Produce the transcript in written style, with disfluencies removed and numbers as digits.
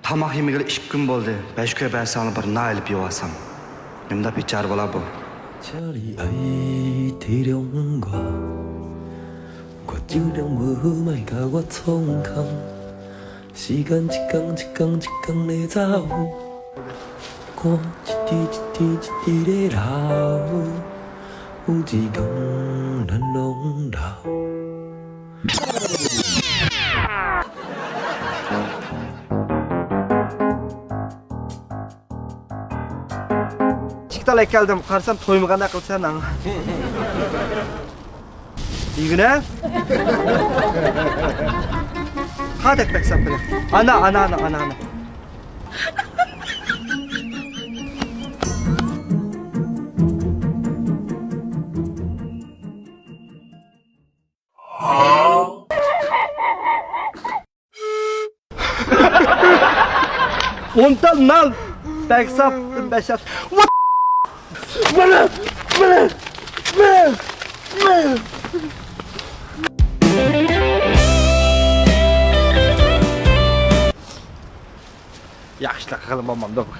Tamak yemegeli 2 gün boldy. 5 köy bäsany bir naýlyp ýogasam. Nimda biçar bolar bu? 자리 아이들용과 과주령 무마이가와 통강 시간 직강 내자오 꼬치티레라오 우지경 난롱라오 Çıktalak geldim. Karsam toyumu gana kılsan lan. İyi güne. Hadi ekmek sapını. Ana. Ondan nal. Beksap, beşat. Bana. Yaxşılıq qılmamam da bu.